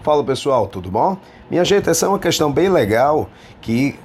Fala pessoal, tudo bom? Minha gente, essa é uma questão bem legal que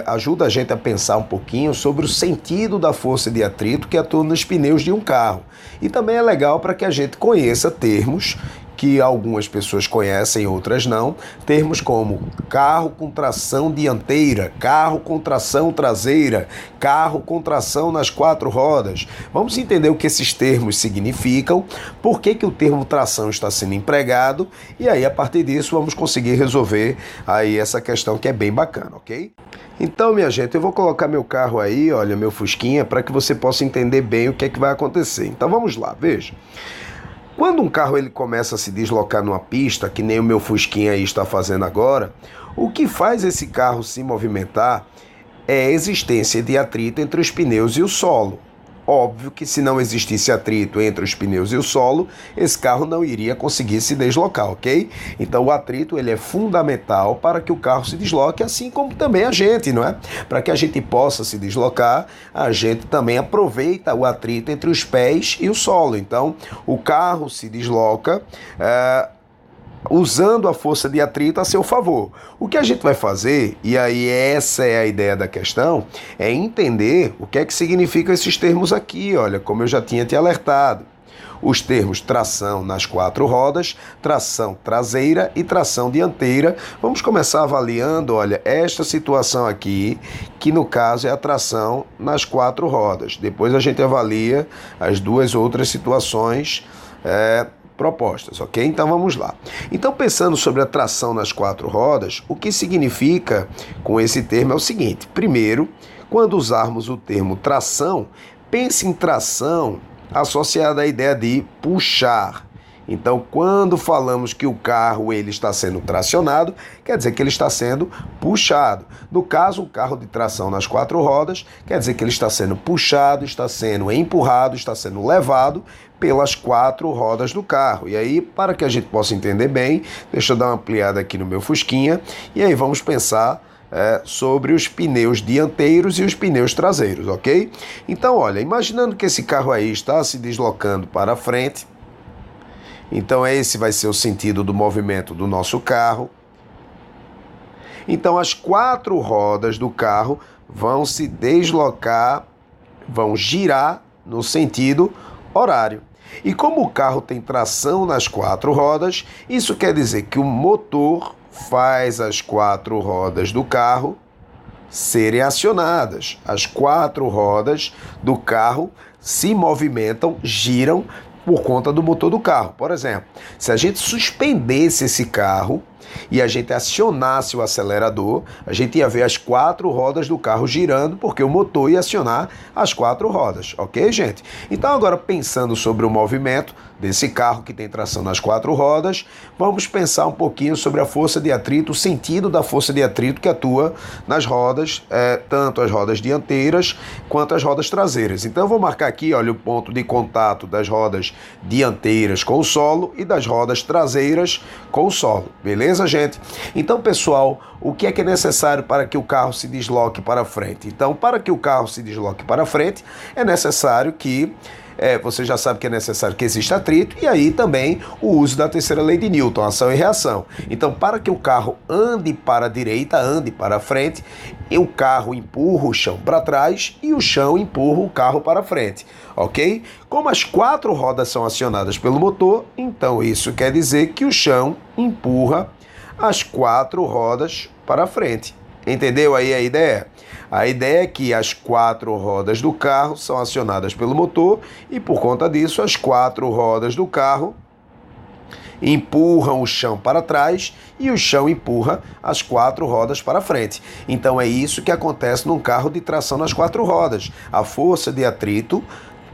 ajuda a gente a pensar um pouquinho sobre o sentido da força de atrito que atua nos pneus de um carro. E também é legal para que a gente conheça termos que algumas pessoas conhecem, outras não, termos como carro com tração dianteira, carro com tração traseira, carro com tração nas quatro rodas. Vamos entender o que esses termos significam, por que o termo tração está sendo empregado, e aí a partir disso vamos conseguir resolver aí essa questão que é bem bacana, ok? Então, minha gente, eu vou colocar meu carro aí, olha, meu Fusquinha, para que você possa entender bem o que é que vai acontecer. Então vamos lá, veja. Quando um carro ele começa a se deslocar numa pista, que nem o meu Fusquinha aí está fazendo agora, o que faz esse carro se movimentar é a existência de atrito entre os pneus e o solo. Óbvio que se não existisse atrito entre os pneus e o solo, esse carro não iria conseguir se deslocar, ok? Então o atrito ele é fundamental para que o carro se desloque, assim como também a gente, não é? Para que a gente possa se deslocar, a gente também aproveita o atrito entre os pés e o solo. Então o carro se desloca usando a força de atrito a seu favor. O que a gente vai fazer, e aí essa é a ideia da questão, é entender o que é que significam esses termos aqui, olha, como eu já tinha te alertado. Os termos tração nas quatro rodas, tração traseira e tração dianteira. Vamos começar avaliando, olha, esta situação aqui, que no caso é a tração nas quatro rodas. Depois a gente avalia as duas outras situações propostas, ok? Então vamos lá. Então, pensando sobre a tração nas quatro rodas, o que significa com esse termo é o seguinte: primeiro, quando usarmos o termo tração, pense em tração associada à ideia de puxar. Então, quando falamos que o carro ele está sendo tracionado, quer dizer que ele está sendo puxado. No caso, o carro de tração nas quatro rodas, quer dizer que ele está sendo puxado, está sendo empurrado, está sendo levado pelas quatro rodas do carro. E aí, para que a gente possa entender bem, deixa eu dar uma ampliada aqui no meu Fusquinha, e aí vamos pensar sobre os pneus dianteiros e os pneus traseiros, ok? Então, olha, imaginando que esse carro aí está se deslocando para frente, então esse vai ser o sentido do movimento do nosso carro. Então as quatro rodas do carro vão se deslocar, vão girar no sentido horário. E como o carro tem tração nas quatro rodas, isso quer dizer que o motor faz as quatro rodas do carro serem acionadas. As quatro rodas do carro se movimentam, giram por conta do motor do carro. Por exemplo, se a gente suspendesse esse carro e a gente acionasse o acelerador, a gente ia ver as quatro rodas do carro girando, porque o motor ia acionar as quatro rodas, ok, gente? Então agora, pensando sobre o movimento desse carro que tem tração nas quatro rodas, vamos pensar um pouquinho sobre a força de atrito, o sentido da força de atrito que atua nas rodas, tanto as rodas dianteiras quanto as rodas traseiras. Então eu vou marcar aqui, olha, o ponto de contato das rodas dianteiras com o solo e das rodas traseiras com o solo, beleza, gente? Então, pessoal, o que é necessário para que o carro se desloque para frente? Então, para que o carro se desloque para frente, é necessário que você já sabe que é necessário que exista atrito, e aí também o uso da terceira lei de Newton, ação e reação. Então, para que o carro ande para a direita, ande para a frente, o carro empurra o chão para trás e o chão empurra o carro para frente, ok? Como as quatro rodas são acionadas pelo motor, então isso quer dizer que o chão empurra as quatro rodas para frente. Entendeu aí a ideia? A ideia é que as quatro rodas do carro são acionadas pelo motor e, por conta disso, as quatro rodas do carro empurram o chão para trás e o chão empurra as quatro rodas para frente. Então é isso que acontece num carro de tração nas quatro rodas. A força de atrito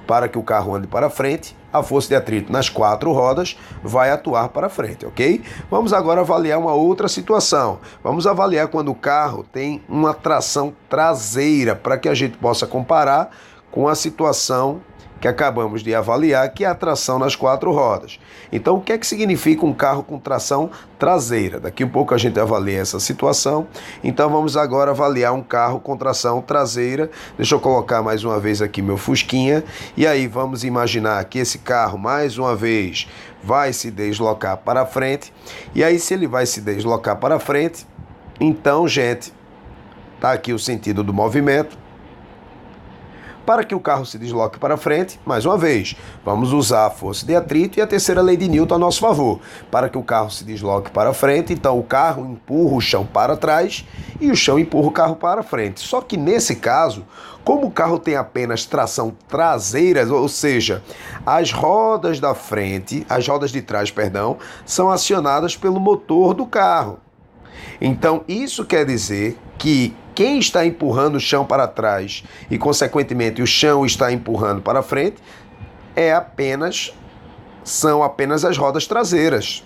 para que o carro ande para frente, a força de atrito nas quatro rodas vai atuar para frente, ok? Vamos agora avaliar uma outra situação. Vamos avaliar quando o carro tem uma tração traseira, para que a gente possa comparar com a situação que acabamos de avaliar, que é a tração nas 4 rodas. Então, o que é que significa um carro com tração traseira? Daqui a pouco a gente avalia essa situação. Então, vamos agora avaliar um carro com tração traseira. Deixa eu colocar mais uma vez aqui meu fusquinha. E aí, vamos imaginar que esse carro, mais uma vez, vai se deslocar para frente. E aí, se ele vai se deslocar para frente, então, gente, tá aqui o sentido do movimento. Para que o carro se desloque para frente, mais uma vez, vamos usar a força de atrito e a terceira lei de Newton a nosso favor. Para que o carro se desloque para frente, então o carro empurra o chão para trás e o chão empurra o carro para frente. Só que nesse caso, como o carro tem apenas tração traseira, ou seja, as rodas da frente, as rodas de trás, perdão, são acionadas pelo motor do carro. Então, isso quer dizer que quem está empurrando o chão para trás e, consequentemente, o chão está empurrando para frente são apenas as rodas traseiras.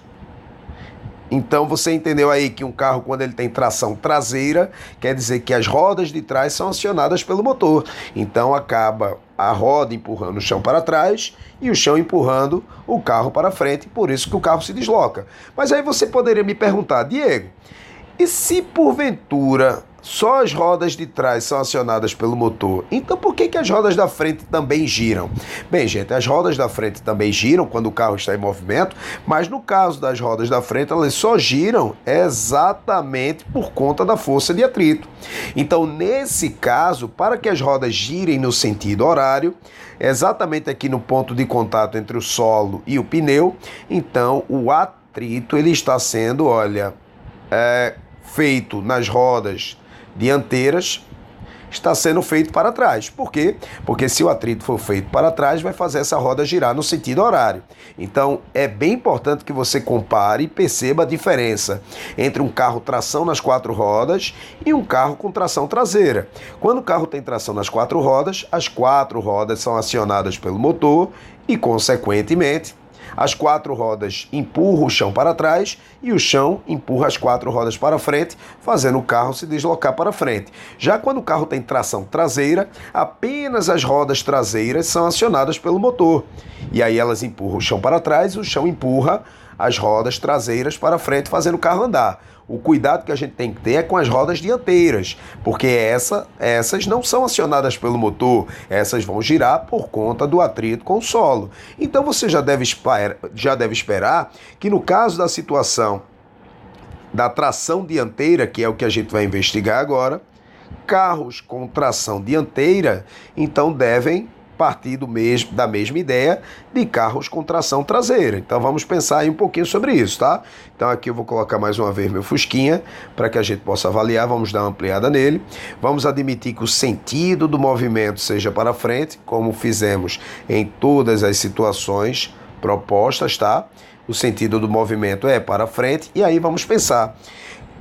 Então, você entendeu aí que um carro, quando ele tem tração traseira, quer dizer que as rodas de trás são acionadas pelo motor. Então, acaba a roda empurrando o chão para trás e o chão empurrando o carro para frente, por isso que o carro se desloca. Mas aí você poderia me perguntar, Diego, e se porventura só as rodas de trás são acionadas pelo motor, então por que as rodas da frente também giram? Bem, gente, as rodas da frente também giram quando o carro está em movimento, mas no caso das rodas da frente, elas só giram exatamente por conta da força de atrito. Então, nesse caso, para que as rodas girem no sentido horário, exatamente aqui no ponto de contato entre o solo e o pneu, então o atrito ele está sendo, feito nas rodas dianteiras, está sendo feito para trás. Por quê? Porque se o atrito for feito para trás, vai fazer essa roda girar no sentido horário. Então, é bem importante que você compare e perceba a diferença entre um carro tração nas 4 rodas e um carro com tração traseira. Quando o carro tem tração nas 4 rodas, as 4 rodas são acionadas pelo motor e, consequentemente, as 4 rodas empurram o chão para trás e o chão empurra as 4 rodas para frente, fazendo o carro se deslocar para frente. Já quando o carro tem tração traseira, apenas as rodas traseiras são acionadas pelo motor. E aí elas empurram o chão para trás e o chão empurra as rodas traseiras para frente, fazendo o carro andar. O cuidado que a gente tem que ter é com as rodas dianteiras, porque essas não são acionadas pelo motor, essas vão girar por conta do atrito com o solo. Então você já deve esperar que no caso da situação da tração dianteira, que é o que a gente vai investigar agora, carros com tração dianteira, então devem partir da mesma ideia de carros com tração traseira. Então vamos pensar aí um pouquinho sobre isso, tá? Então aqui eu vou colocar mais uma vez meu fusquinha para que a gente possa avaliar, vamos dar uma ampliada nele. Vamos admitir que o sentido do movimento seja para frente, como fizemos em todas as situações propostas, tá? O sentido do movimento é para frente e aí vamos pensar.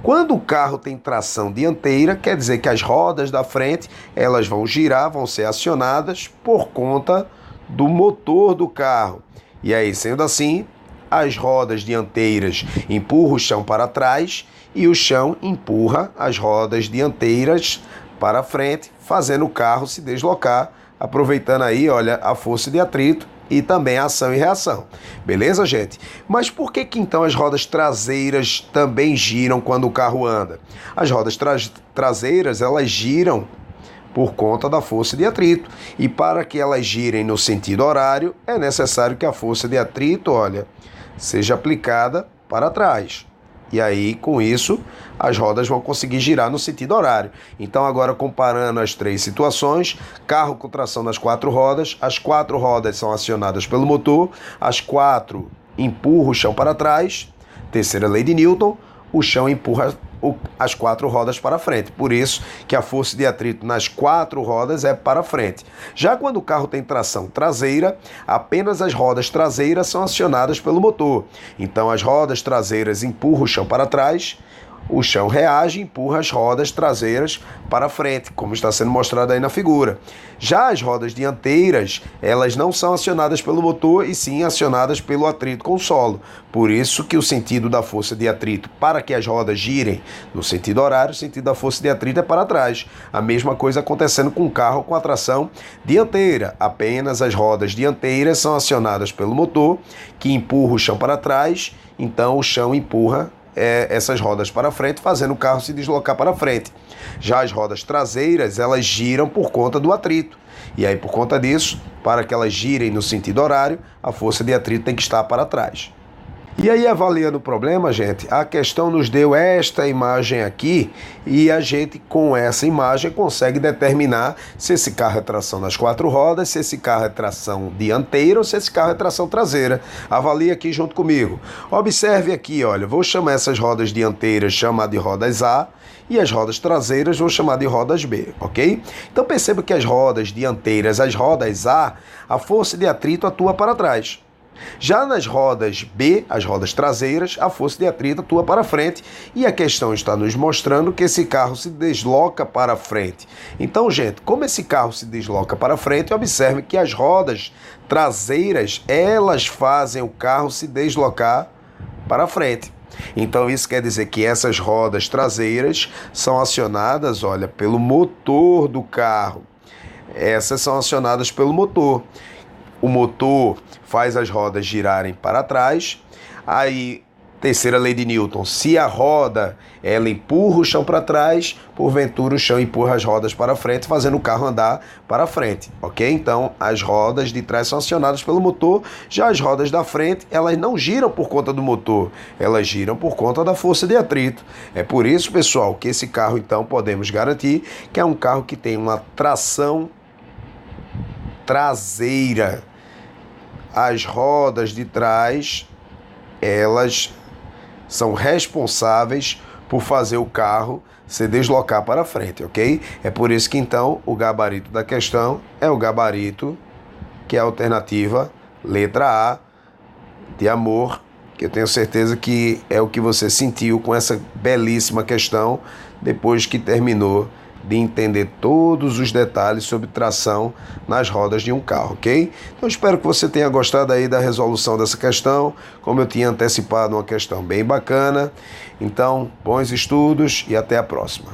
Quando o carro tem tração dianteira, quer dizer que as rodas da frente, elas vão girar, vão ser acionadas por conta do motor do carro. E aí, sendo assim, as rodas dianteiras empurram o chão para trás e o chão empurra as rodas dianteiras para frente, fazendo o carro se deslocar, aproveitando aí, a força de atrito e também a ação e reação. Beleza, gente? Mas por que então as rodas traseiras também giram quando o carro anda? As rodas traseiras, elas giram por conta da força de atrito. E para que elas girem no sentido horário, é necessário que a força de atrito, seja aplicada para trás. E aí, com isso, as rodas vão conseguir girar no sentido horário. Então, agora comparando as 3 situações, carro com tração nas 4 rodas, as 4 rodas são acionadas pelo motor, as 4 empurram o chão para trás, terceira lei de Newton, o chão empurra as 4 rodas para frente. Por isso que a força de atrito nas 4 rodas é para frente. Já quando o carro tem tração traseira, apenas as rodas traseiras são acionadas pelo motor. Então as rodas traseiras empurram o chão para trás, o chão reage e empurra as rodas traseiras para frente, como está sendo mostrado aí na figura. Já as rodas dianteiras, elas não são acionadas pelo motor e sim acionadas pelo atrito com o solo. Por isso que o sentido da força de atrito para que as rodas girem no sentido horário, o sentido da força de atrito é para trás. A mesma coisa acontecendo com o carro com a tração dianteira. Apenas as rodas dianteiras são acionadas pelo motor, que empurra o chão para trás, então o chão empurra essas rodas para frente, fazendo o carro se deslocar para frente. Já as rodas traseiras, elas giram por conta do atrito. E aí, por conta disso, para que elas girem no sentido horário, a força de atrito tem que estar para trás. E aí, avaliando o problema, gente, a questão nos deu esta imagem aqui e a gente, com essa imagem, consegue determinar se esse carro é tração nas 4 rodas, se esse carro é tração dianteira ou se esse carro é tração traseira. Avalie aqui junto comigo. Observe aqui, olha, vou chamar essas rodas dianteiras, chamar de rodas A, e as rodas traseiras vou chamar de rodas B, ok? Então perceba que as rodas dianteiras, as rodas A, a força de atrito atua para trás. Já nas rodas B, as rodas traseiras, a força de atrito atua para frente e a questão está nos mostrando que esse carro se desloca para frente. Então, gente, como esse carro se desloca para frente, observe que as rodas traseiras, elas fazem o carro se deslocar para frente. Então isso quer dizer que essas rodas traseiras são acionadas, olha, pelo motor do carro. Essas são acionadas pelo motor. O motor faz as rodas girarem para trás. Aí, terceira lei de Newton, se a roda ela empurra o chão para trás, porventura o chão empurra as rodas para frente, fazendo o carro andar para frente, ok? Então, as rodas de trás são acionadas pelo motor, já as rodas da frente, elas não giram por conta do motor, elas giram por conta da força de atrito. É por isso, pessoal, que esse carro, então, podemos garantir que é um carro que tem uma tração traseira. As rodas de trás, elas são responsáveis por fazer o carro se deslocar para frente, ok? É por isso que então o gabarito da questão é o gabarito que é a alternativa letra A de amor, que eu tenho certeza que é o que você sentiu com essa belíssima questão depois que terminou de entender todos os detalhes sobre tração nas rodas de um carro, ok? Então espero que você tenha gostado aí da resolução dessa questão, como eu tinha antecipado, uma questão bem bacana. Então, bons estudos e até a próxima.